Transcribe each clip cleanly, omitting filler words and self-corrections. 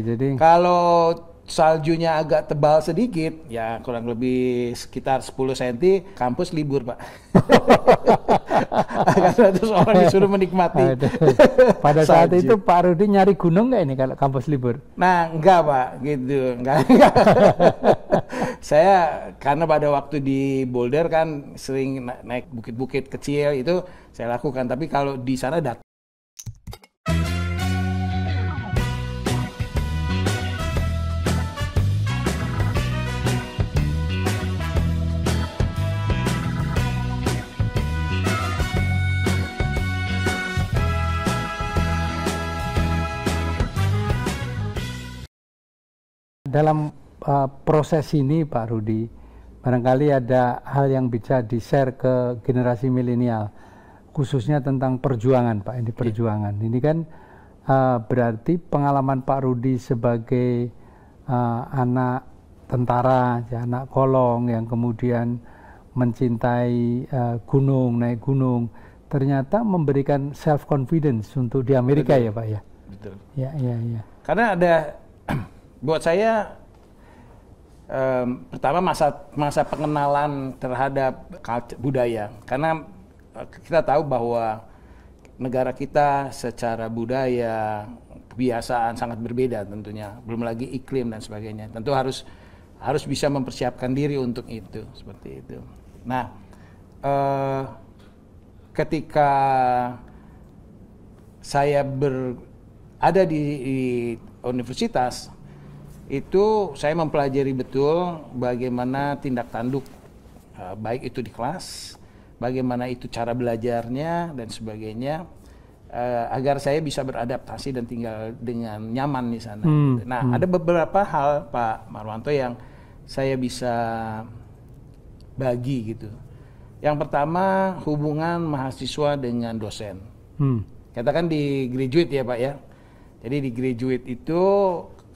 Jadi kalau saljunya agak tebal sedikit, ya kurang lebih sekitar 10 cm, kampus libur, Pak. Karena terus orang disuruh menikmati. Pada saat itu Pak Rudi nyari gunung nggak ini kalau kampus libur? Nah, enggak, Pak, gitu. Enggak. Saya karena pada waktu di Boulder kan sering naik bukit-bukit kecil itu saya lakukan, tapi kalau di sana dalam proses ini Pak Rudi, barangkali ada hal yang bisa di-share ke generasi milenial, khususnya tentang perjuangan Pak, ini perjuangan. Ini kan berarti pengalaman Pak Rudi sebagai anak tentara, ya, anak kolong yang kemudian mencintai gunung, naik gunung, ternyata memberikan self-confidence untuk di Amerika. Betul. Ya Pak ya? Betul. Ya. Karena ada buat saya pertama masa pengenalan terhadap budaya, karena kita tahu bahwa negara kita secara budaya, kebiasaan sangat berbeda tentunya, belum lagi iklim dan sebagainya. Tentu harus bisa mempersiapkan diri untuk itu, seperti itu. Nah, ketika saya ada di universitas, itu saya mempelajari betul bagaimana tindak tanduk, baik itu di kelas, bagaimana itu cara belajarnya dan sebagainya, agar saya bisa beradaptasi dan tinggal dengan nyaman di sana. Nah, ada beberapa hal Pak Marwanto yang saya bisa bagi gitu. Yang pertama, hubungan mahasiswa dengan dosen. Katakan di graduate ya Pak ya. Jadi di graduate itu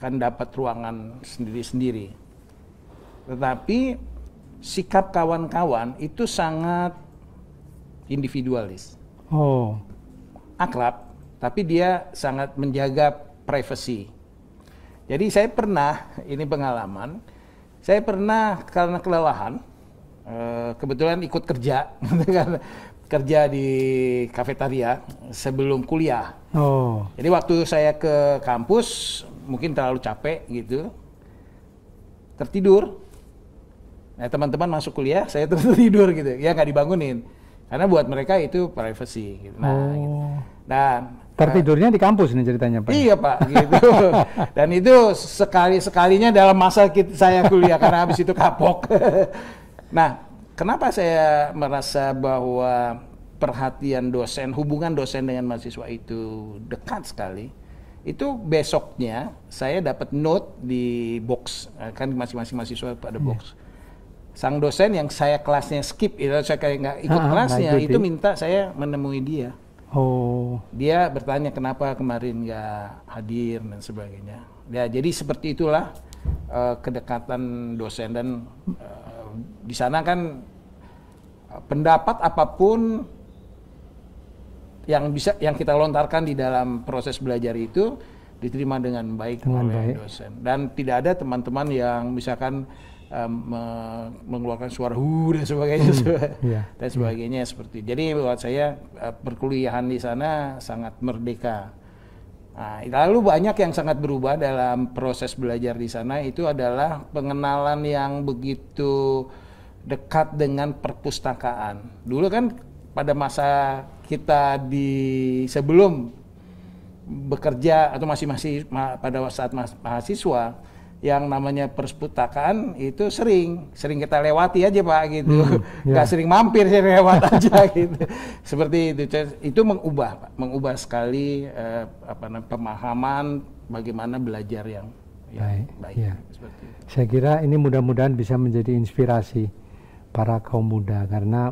kan dapat ruangan sendiri-sendiri. Tetapi sikap kawan-kawan itu sangat individualis. Akrab, tapi dia sangat menjaga privasi. Jadi saya pernah, ini pengalaman, saya pernah karena kelelahan, kebetulan ikut kerja, kerja di kafetaria sebelum kuliah. Jadi waktu saya ke kampus, mungkin terlalu capek gitu, tertidur. Nah, teman-teman masuk kuliah, saya tertidur gitu, ya nggak dibangunin, karena buat mereka itu privacy. Gitu. Gitu. Dan tertidurnya di kampus nih ceritanya Pak? Iya Pak, gitu. Dan itu sekalinya dalam masa saya kuliah, karena habis itu kapok. Nah, kenapa saya merasa bahwa perhatian dosen, hubungan dosen dengan mahasiswa itu dekat sekali? Itu besoknya saya dapat note di box, kan masing-masing mahasiswa pada box. Sang dosen yang saya kelasnya skip, itu saya kayak nggak ikut kelasnya, itu minta saya menemui dia. Dia bertanya kenapa kemarin nggak hadir dan sebagainya. Ya, jadi seperti itulah kedekatan dosen, dan di sana kan pendapat apapun yang kita lontarkan di dalam proses belajar itu diterima dengan baik oleh dosen, dan tidak ada teman-teman yang misalkan mengeluarkan suara dan sebagainya dan sebagainya seperti. Jadi buat saya perkuliahan di sana sangat merdeka. Nah, lalu banyak yang sangat berubah dalam proses belajar di sana, itu adalah pengenalan yang begitu dekat dengan perpustakaan. Dulu kan pada masa kita sebelum bekerja atau masih pada saat mahasiswa, yang namanya perpustakaan itu sering kita lewati aja Pak gitu, nggak sering mampir, saya lewat aja gitu. Seperti itu mengubah sekali pemahaman bagaimana belajar yang baik. Ya. Saya kira ini mudah-mudahan bisa menjadi inspirasi para kaum muda, karena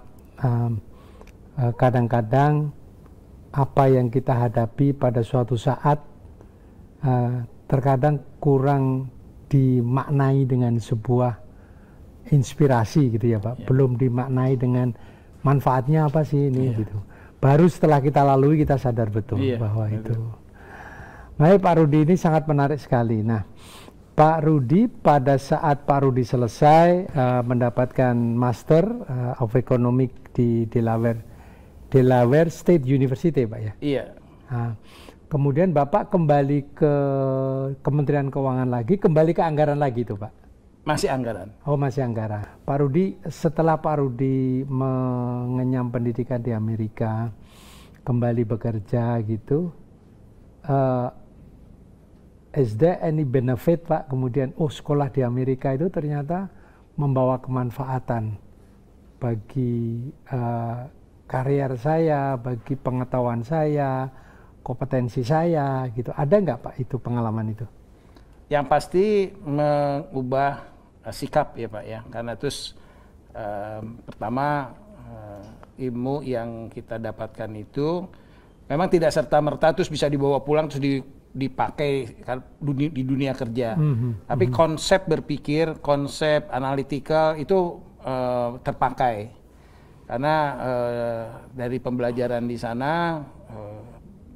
kadang-kadang apa yang kita hadapi pada suatu saat terkadang kurang dimaknai dengan sebuah inspirasi gitu ya Pak, belum dimaknai dengan manfaatnya apa sih ini gitu. Baru setelah kita lalui kita sadar betul bahwa itu. Baik Pak Rudi, ini sangat menarik sekali. Nah, Pak Rudi pada saat Pak Rudi selesai mendapatkan Master of Economics di Delaware State University, Pak ya? Iya. Nah, kemudian Bapak kembali ke Kementerian Keuangan lagi, kembali ke anggaran lagi tuh Pak? Masih anggaran. Oh, masih anggaran. Pak Rudi, setelah Pak Rudi mengenyam pendidikan di Amerika, kembali bekerja gitu, is there any benefit Pak, kemudian sekolah di Amerika itu ternyata membawa kemanfaatan bagi karier saya, bagi pengetahuan saya, kompetensi saya gitu. Ada nggak Pak itu pengalaman itu? Yang pasti mengubah sikap ya Pak ya, karena terus pertama ilmu yang kita dapatkan itu memang tidak serta-merta terus bisa dibawa pulang terus dipakai di dunia kerja. Tapi konsep berpikir, konsep analytical itu terpakai. Karena dari pembelajaran di sana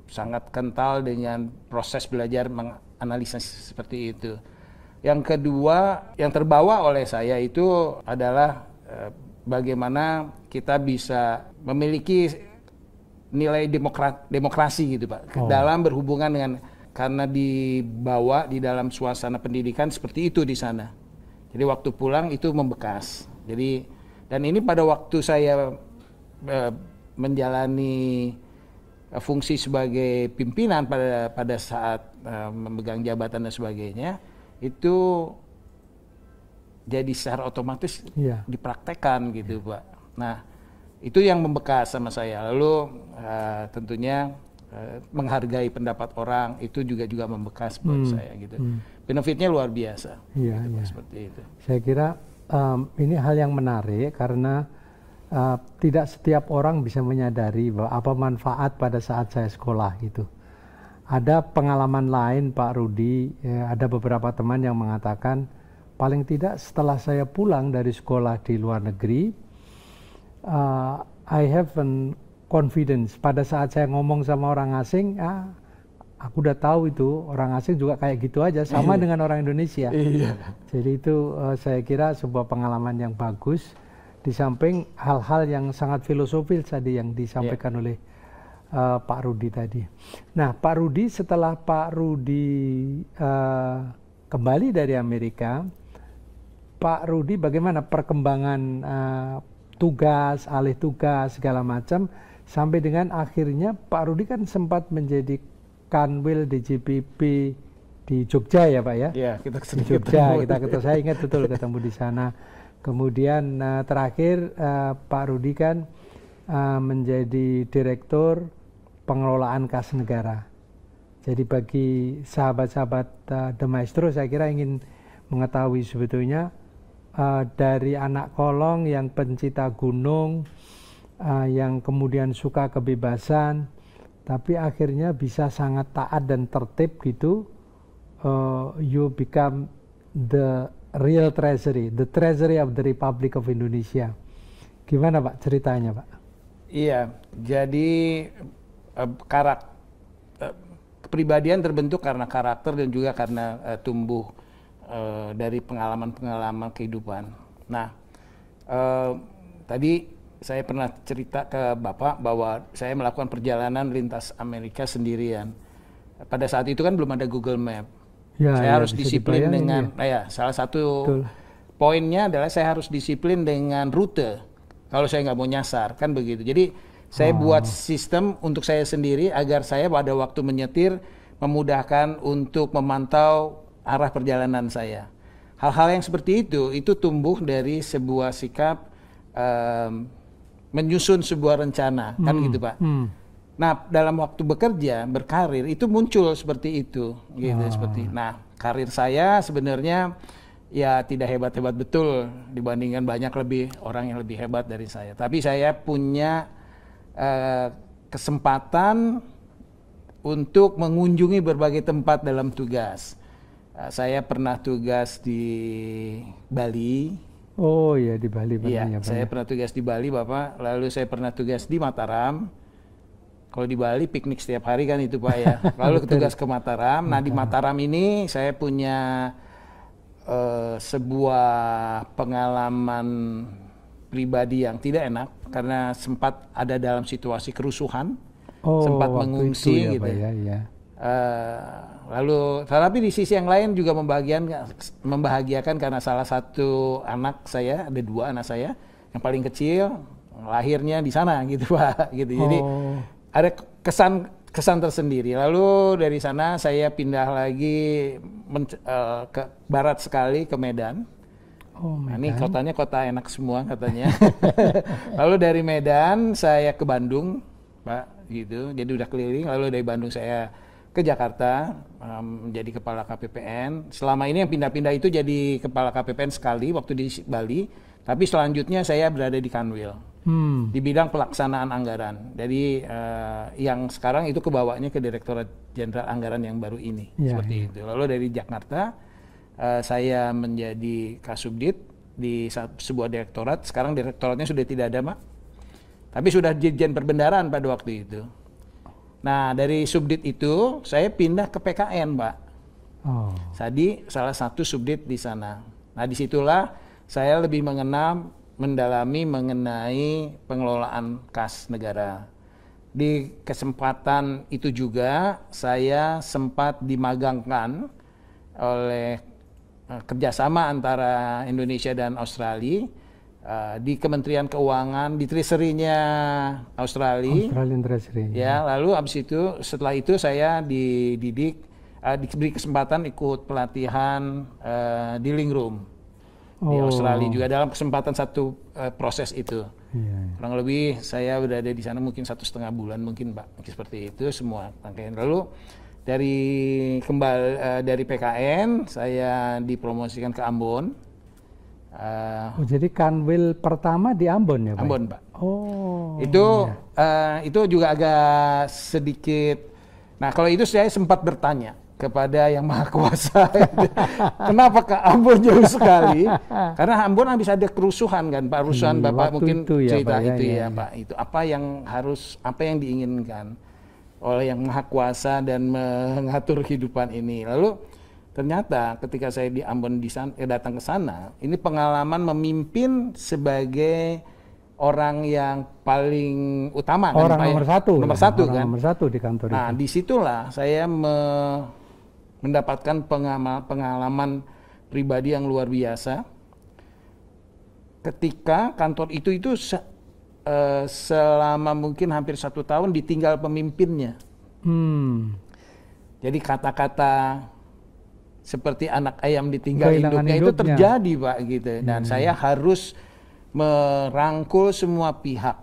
sangat kental dengan proses belajar menganalisis seperti itu. Yang kedua, yang terbawa oleh saya itu adalah bagaimana kita bisa memiliki nilai demokrasi gitu Pak. Dalam berhubungan dengan, karena dibawa di dalam suasana pendidikan seperti itu di sana. Jadi waktu pulang itu membekas. Jadi, dan ini pada waktu saya menjalani fungsi sebagai pimpinan pada saat memegang jabatan dan sebagainya, itu jadi secara otomatis dipraktekkan gitu Pak. Nah, itu yang membekas sama saya. Lalu tentunya menghargai pendapat orang itu juga membekas buat saya gitu. Benefitnya luar biasa. Iya, gitu, iya. Seperti itu. Saya kira ini hal yang menarik karena tidak setiap orang bisa menyadari bahwa apa manfaat pada saat saya sekolah gitu. Ada pengalaman lain Pak Rudi, ada beberapa teman yang mengatakan paling tidak setelah saya pulang dari sekolah di luar negeri, I have an confidence. Pada saat saya ngomong sama orang asing, aku udah tahu itu orang asing juga kayak gitu aja, sama dengan orang Indonesia. Jadi itu saya kira sebuah pengalaman yang bagus. Di samping hal-hal yang sangat filosofis tadi yang disampaikan oleh Pak Rudi tadi. Nah, Pak Rudi, setelah Pak Rudi kembali dari Amerika, Pak Rudi bagaimana perkembangan tugas, alih tugas, segala macam, sampai dengan akhirnya Pak Rudi kan sempat menjadi Kanwil DJPP di Jogja ya Pak ya? Iya, kita di Jogja, ketemu, saya ingat betul ketemu di sana. Kemudian terakhir Pak Rudi kan menjadi Direktur Pengelolaan Kas Negara. Jadi bagi sahabat-sahabat The Maestro, saya kira ingin mengetahui sebetulnya dari anak kolong yang pencinta gunung, yang kemudian suka kebebasan, tapi akhirnya bisa sangat taat dan tertib gitu, you become the real treasury, the treasury of the Republic of Indonesia. Gimana Pak ceritanya Pak? Iya, jadi kepribadian terbentuk karena karakter dan juga karena tumbuh dari pengalaman-pengalaman kehidupan. Nah, tadi saya pernah cerita ke Bapak bahwa saya melakukan perjalanan lintas Amerika sendirian. Pada saat itu kan belum ada Google Map. Saya harus disiplin dengan, salah satu poinnya adalah saya harus disiplin dengan rute. Kalau saya nggak mau nyasar, kan begitu. Jadi saya buat sistem untuk saya sendiri agar saya pada waktu menyetir memudahkan untuk memantau arah perjalanan saya. Hal-hal yang seperti itu tumbuh dari sebuah sikap menyusun sebuah rencana, kan gitu Pak. Nah, dalam waktu bekerja, berkarir itu muncul seperti itu, gitu seperti. Nah, karir saya sebenarnya ya tidak hebat-hebat betul dibandingkan banyak orang yang lebih hebat dari saya. Tapi saya punya kesempatan untuk mengunjungi berbagai tempat dalam tugas. Saya pernah tugas di Bali. Oh iya, di Bali. Iya, saya pernah tugas di Bali Bapak, lalu saya pernah tugas di Mataram. Kalau di Bali piknik setiap hari kan itu Pak ya. Lalu tugas ke Mataram. Nah di Mataram ini saya punya sebuah pengalaman pribadi yang tidak enak karena sempat ada dalam situasi kerusuhan, sempat mengungsi ya, gitu. Pak, ya. Lalu, tapi di sisi yang lain juga membahagiakan karena salah satu anak saya, ada 2 anak saya, yang paling kecil lahirnya di sana gitu Pak. Gitu. Jadi ada kesan tersendiri. Lalu dari sana saya pindah lagi ke barat sekali ke Medan. Nah, ini kotanya kota enak semua katanya. Lalu dari Medan saya ke Bandung, Pak, gitu. Jadi udah keliling. Lalu dari Bandung saya ke Jakarta menjadi kepala KPPN. Selama ini yang pindah-pindah itu jadi kepala KPPN sekali waktu di Bali. Tapi selanjutnya saya berada di Kanwil di bidang pelaksanaan anggaran. Jadi yang sekarang itu kebawanya ke Direktorat Jenderal Anggaran yang baru ini, seperti itu. Lalu dari Jakarta saya menjadi Kasubdit di sebuah direktorat. Sekarang direktoratnya sudah tidak ada, Pak. Tapi sudah Dirjen Perbendaharaan pada waktu itu. Nah dari Subdit itu saya pindah ke PKN, Pak. Jadi salah satu Subdit di sana. Nah disitulah saya lebih mendalami mengenai pengelolaan kas negara. Di kesempatan itu juga saya sempat dimagangkan oleh kerjasama antara Indonesia dan Australia di Kementerian Keuangan, di Treasury-nya Australia. Australian Treasury. Ya, lalu setelah itu saya dididik, diberi kesempatan ikut pelatihan dealing room di Australia juga dalam kesempatan satu proses itu. Kurang lebih saya berada di sana mungkin 1,5 bulan mungkin Pak, seperti itu semua rangkaian. Lalu dari PKN saya dipromosikan ke Ambon. Jadi Kanwil pertama di Ambon ya Pak? Ambon Pak. Itu juga agak sedikit. Nah kalau itu saya sempat bertanya kepada Yang Maha Kuasa, kenapa ke Ambon jauh sekali? Karena Ambon habis ada kerusuhan kan, Pak. Kerusuhan Bapak mungkin cerita Pak. Itu apa yang diinginkan oleh Yang Maha Kuasa dan mengatur kehidupan ini. Lalu ternyata ketika saya di Ambon datang ke sana, ini pengalaman memimpin sebagai orang yang paling utama orang kan, nomor satu di kantor itu. Nah disitulah saya mendapatkan pengalaman pribadi yang luar biasa ketika kantor itu selama mungkin hampir 1 tahun ditinggal pemimpinnya. Jadi kata-kata seperti anak ayam ditinggal induknya itu terjadi Pak gitu. Dan saya harus merangkul semua pihak,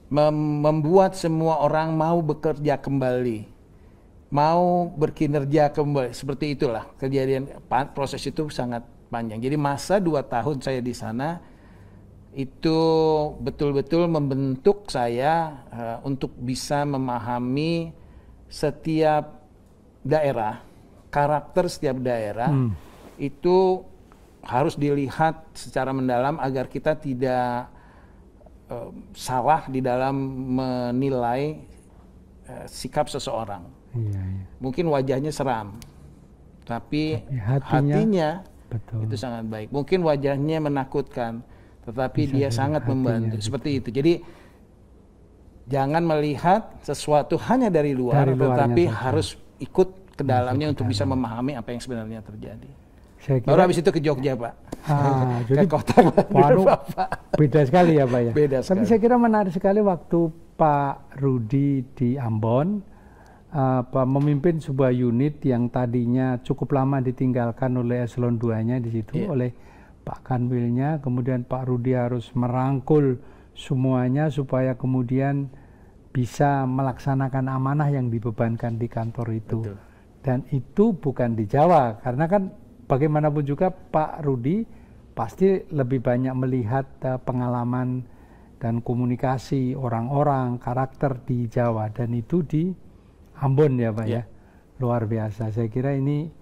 membuat semua orang mau bekerja kembali, mau berkinerja kembali. Seperti itulah kejadian. Proses itu sangat panjang. Jadi masa 2 tahun saya di sana itu betul-betul membentuk saya untuk bisa memahami setiap daerah, karakter setiap daerah itu harus dilihat secara mendalam agar kita tidak salah di dalam menilai sikap seseorang. Mungkin wajahnya seram, tapi hatinya itu sangat baik. Mungkin wajahnya menakutkan, tetapi dia sangat membantu. Seperti itu. Jadi jangan melihat sesuatu hanya dari luar, tetapi harus ikut ke dalamnya untuk bisa memahami apa yang sebenarnya terjadi. Baru habis itu ke Jogja Pak. Jadi kota beda sekali ya Pak ya. Beda sekali. Tapi saya kira menarik sekali waktu Pak Rudi di Ambon memimpin sebuah unit yang tadinya cukup lama ditinggalkan oleh eselon 2-nya di situ, oleh Pak Kanwilnya, kemudian Pak Rudi harus merangkul semuanya supaya kemudian bisa melaksanakan amanah yang dibebankan di kantor itu. Betul. Dan itu bukan di Jawa, karena kan bagaimanapun juga Pak Rudi pasti lebih banyak melihat pengalaman dan komunikasi orang-orang, karakter di Jawa, dan itu di Ambon ya Pak ya. Luar biasa. Saya kira ini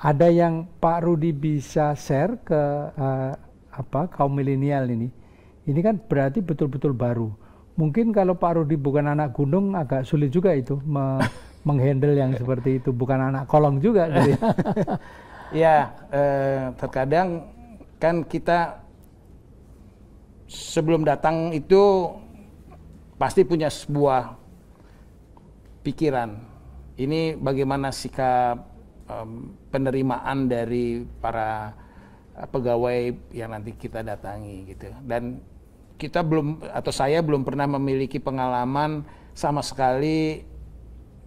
ada yang Pak Rudi bisa share ke kaum milenial ini. Ini kan berarti betul-betul baru. mungkin kalau Pak Rudi bukan anak gunung agak sulit juga itu menghandle yang seperti itu, bukan anak kolong juga gitu ya. Ya, terkadang kan kita sebelum datang itu pasti punya sebuah pikiran. Ini bagaimana sikap penerimaan dari para pegawai yang nanti kita datangi gitu. Dan kita belum, atau saya belum pernah memiliki pengalaman sama sekali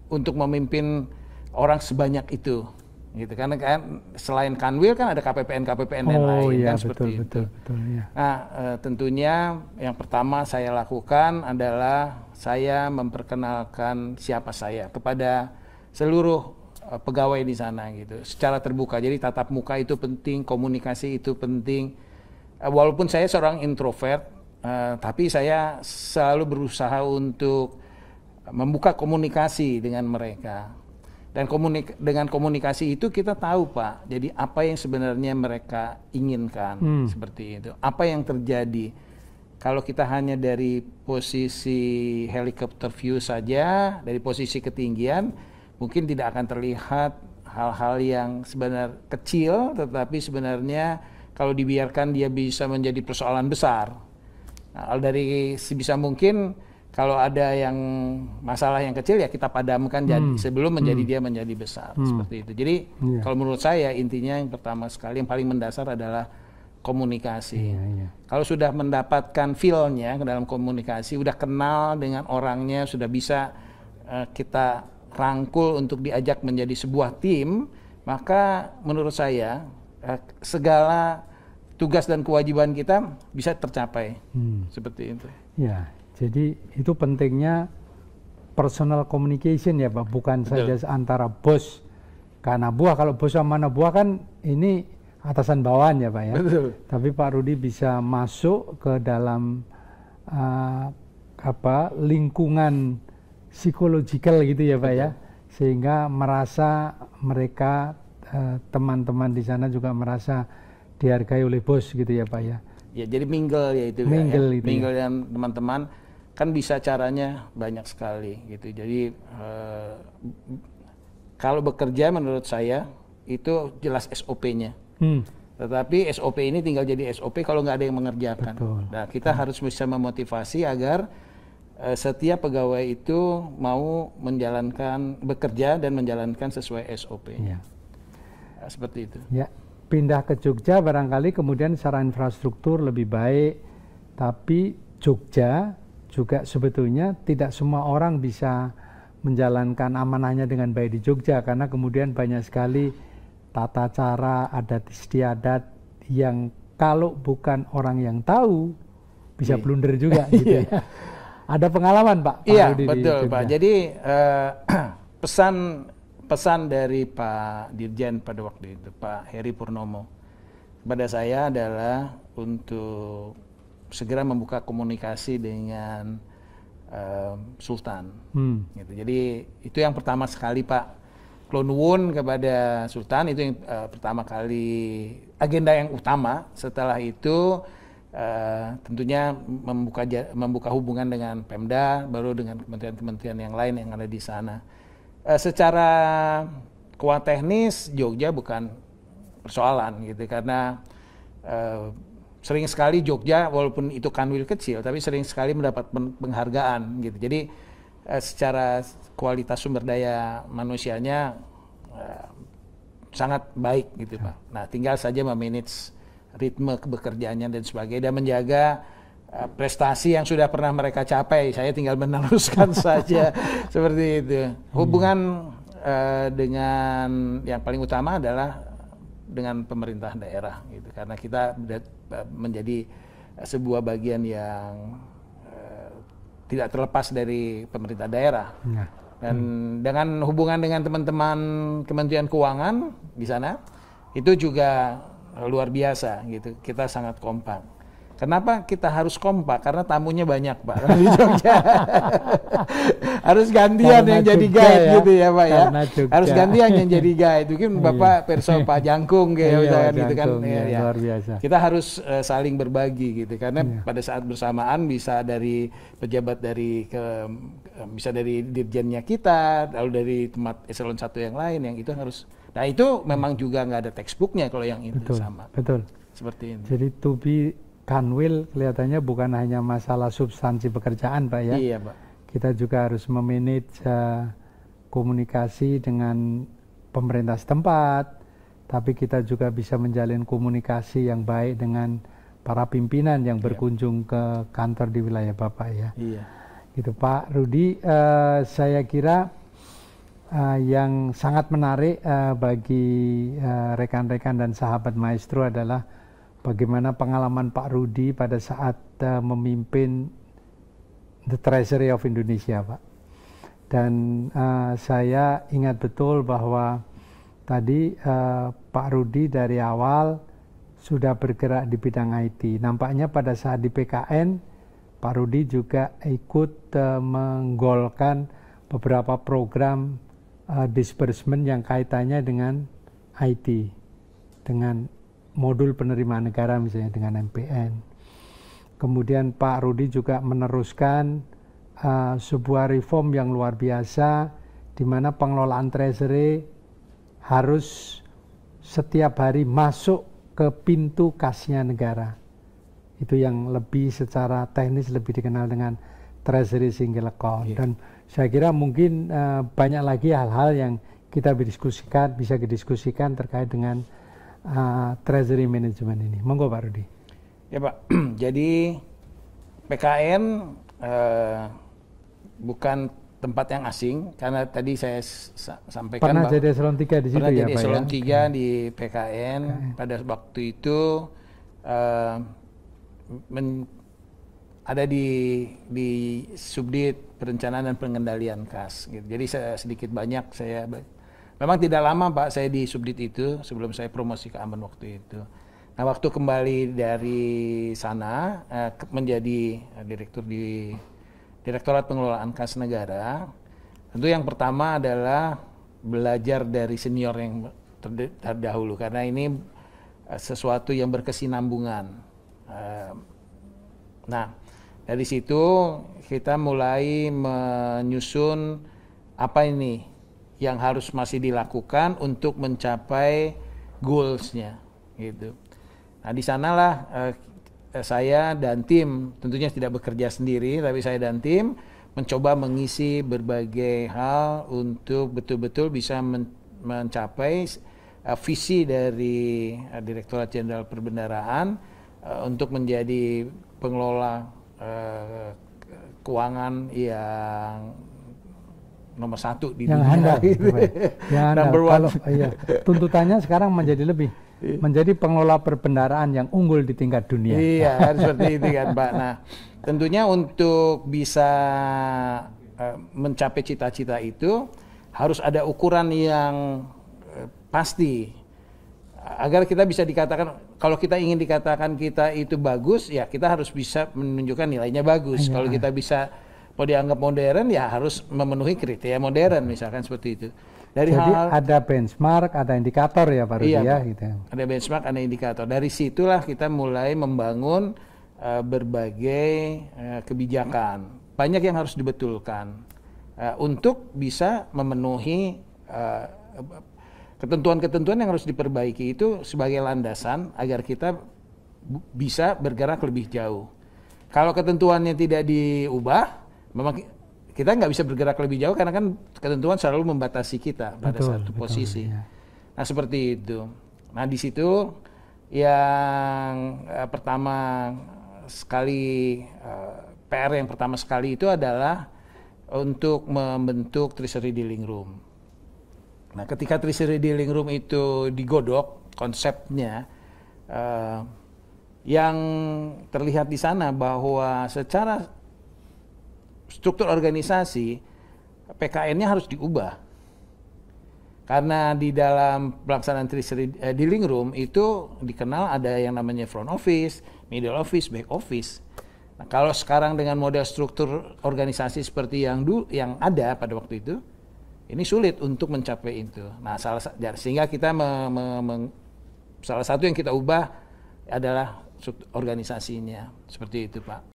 untuk memimpin orang sebanyak itu gitu. Karena kan selain Kanwil kan ada KPPN dan lain iya, kan seperti itu. Betul, ya. Nah, tentunya yang pertama saya lakukan adalah saya memperkenalkan siapa saya kepada seluruh pegawai di sana gitu, secara terbuka. Jadi tatap muka itu penting, komunikasi itu penting. Walaupun saya seorang introvert, tapi saya selalu berusaha untuk membuka komunikasi dengan mereka. Dan dengan komunikasi itu kita tahu, Pak, jadi apa yang sebenarnya mereka inginkan, seperti itu. Apa yang terjadi. Kalau kita hanya dari posisi helicopter view saja, dari posisi ketinggian, mungkin tidak akan terlihat hal-hal yang sebenarnya kecil, tetapi sebenarnya kalau dibiarkan dia bisa menjadi persoalan besar. Nah, dari sebisa mungkin kalau ada yang masalah yang kecil ya kita padamkan jadi sebelum dia menjadi besar, seperti itu. Jadi kalau menurut saya intinya yang pertama sekali yang paling mendasar adalah komunikasi. Kalau sudah mendapatkan feel-nya ke dalam komunikasi, udah kenal dengan orangnya, sudah bisa kita rangkul untuk diajak menjadi sebuah tim, maka menurut saya segala tugas dan kewajiban kita bisa tercapai. Seperti itu. Ya. Jadi itu pentingnya personal communication ya Pak, bukan saja antara bos ke anak buah. Kalau bos sama anak buah kan ini atasan bawahan ya Pak ya. Betul. Tapi Pak Rudi bisa masuk ke dalam lingkungan psikologikal gitu ya Pak ya, sehingga merasa mereka teman-teman di sana juga merasa dihargai oleh bos gitu ya Pak ya. Ya jadi mingle ya itu mingle, ya. Mingle yang teman-teman kan bisa caranya banyak sekali gitu. Jadi kalau bekerja menurut saya itu jelas SOP-nya. Tetapi SOP ini tinggal jadi SOP kalau nggak ada yang mengerjakan. Betul. Nah kita harus bisa memotivasi agar setiap pegawai itu mau bekerja dan menjalankan sesuai SOP. Ya. Nah, seperti itu. Ya. Pindah ke Jogja barangkali kemudian secara infrastruktur lebih baik, tapi Jogja juga sebetulnya tidak semua orang bisa menjalankan amanahnya dengan baik di Jogja, karena kemudian banyak sekali tata cara adat istiadat yang kalau bukan orang yang tahu bisa blunder juga gitu ya. Ada pengalaman Pak? Iya betul Pak. Jadi pesan dari Pak Dirjen pada waktu itu, Pak Heri Purnomo, kepada saya adalah untuk segera membuka komunikasi dengan Sultan. Gitu. Jadi itu yang pertama sekali Pak, klonwun kepada Sultan itu yang pertama kali agenda yang utama. Setelah itu tentunya membuka hubungan dengan Pemda, baru dengan kementerian-kementerian yang lain yang ada di sana. Secara kuat teknis Jogja bukan persoalan gitu, karena sering sekali Jogja walaupun itu Kanwil kecil tapi sering sekali mendapat penghargaan gitu. Jadi secara kualitas sumber daya manusianya sangat baik gitu Pak. Nah tinggal saja memanage ritme bekerjaannya dan sebagainya dan menjaga prestasi yang sudah pernah mereka capai. Saya tinggal meneruskan saja seperti itu. Hubungan dengan yang paling utama adalah dengan pemerintah daerah gitu, karena kita menjadi sebuah bagian yang tidak terlepas dari pemerintah daerah. Dan dengan hubungan dengan teman-teman Kementerian Keuangan di sana itu juga luar biasa gitu. Kita sangat kompak. Kenapa kita harus kompak? Karena tamunya banyak, Pak. Di Jogja. Harus gantian yang jadi guide gitu ya, Pak ya. Harus gantian yang jadi guide. Mungkin Bapak perso Pak Jangkung kayak misalkan gitu kan. Ya. Luar biasa. Kita harus saling berbagi gitu. Karena pada saat bersamaan bisa dari pejabat bisa dari dirjennya kita, lalu dari tempat eselon 1 yang lain yang itu harus. Nah itu memang juga nggak ada textbooknya kalau yang itu sama. Betul. Seperti ini. Jadi to be Kanwil kelihatannya bukan hanya masalah substansi pekerjaan, Pak ya. Iya, Pak. Kita juga harus memanage komunikasi dengan pemerintah setempat, tapi kita juga bisa menjalin komunikasi yang baik dengan para pimpinan yang berkunjung ke kantor di wilayah Bapak ya. Iya. Gitu Pak Rudi, saya kira yang sangat menarik bagi rekan-rekan dan sahabat maestro adalah bagaimana pengalaman Pak Rudi pada saat memimpin The Treasury of Indonesia, Pak. Dan saya ingat betul bahwa tadi Pak Rudi dari awal sudah bergerak di bidang IT. Nampaknya pada saat di PKN, Pak Rudi juga ikut menggolkan beberapa program disbursement yang kaitannya dengan IT, dengan modul penerimaan negara misalnya dengan MPN. Kemudian Pak Rudi juga meneruskan sebuah reform yang luar biasa di mana pengelolaan treasury harus setiap hari masuk ke pintu kasnya negara. Itu yang lebih secara teknis lebih dikenal dengan treasury single account. Yeah. Dan saya kira mungkin banyak lagi hal-hal yang kita bisa didiskusikan terkait dengan treasury management ini. Monggo Pak Rudi. Ya Pak, jadi PKN bukan tempat yang asing, karena tadi saya sampaikan pernah jadi eselon 3 di situ ya Pak ya? Pernah jadi eselon 3 di PKN. Pada waktu itu ada di Subdit Perencanaan dan Pengendalian Kas. Gitu. Jadi sedikit banyak saya memang tidak lama Pak saya di Subdit itu sebelum saya promosi ke Ambon waktu itu. Nah waktu kembali dari sana menjadi direktur di Direktorat Pengelolaan Kas Negara, tentu yang pertama adalah belajar dari senior yang terdahulu karena ini sesuatu yang berkesinambungan. Nah dari situ kita mulai menyusun apa ini yang harus masih dilakukan untuk mencapai goals-nya gitu. Nah di sanalah saya dan tim tentunya tidak bekerja sendiri, tapi saya dan tim mencoba mengisi berbagai hal untuk betul-betul bisa mencapai visi dari Direktorat Jenderal Perbendaharaan untuk menjadi pengelola keuangan yang nomor 1 di dunia. Handal, gitu. Yang handal. Number one. Tuntutannya sekarang menjadi pengelola perbendaharaan yang unggul di tingkat dunia. Iya, kan seperti itu kan Pak. Nah, tentunya untuk bisa mencapai cita-cita itu harus ada ukuran yang pasti. Agar kita bisa dikatakan, kalau kita ingin dikatakan kita itu bagus, ya kita harus bisa menunjukkan nilainya bagus. Kalau kita bisa mau dianggap modern, ya harus memenuhi kriteria modern, misalkan seperti itu. Jadi ada benchmark, ada indikator ya Pak Rudi ya. Gitu. Ada benchmark, ada indikator. Dari situlah kita mulai membangun berbagai kebijakan. Banyak yang harus dibetulkan untuk bisa memenuhi ketentuan-ketentuan yang harus diperbaiki itu sebagai landasan agar kita bisa bergerak lebih jauh. Kalau ketentuannya tidak diubah, memang kita nggak bisa bergerak lebih jauh karena kan ketentuan selalu membatasi kita pada satu posisi. Ya. Nah seperti itu. Nah di situ yang pertama sekali PR yang pertama sekali itu adalah untuk membentuk Treasury Dealing Room. Nah ketika Treasury Dealing Room itu digodok konsepnya, yang terlihat di sana bahwa secara struktur organisasi PKN-nya harus diubah. Karena di dalam pelaksanaan dealing room itu dikenal ada yang namanya front office, middle office, back office. Nah, kalau sekarang dengan model struktur organisasi seperti yang ada pada waktu itu, ini sulit untuk mencapai itu. Nah, sehingga kita salah satu yang kita ubah adalah organisasinya, seperti itu, Pak.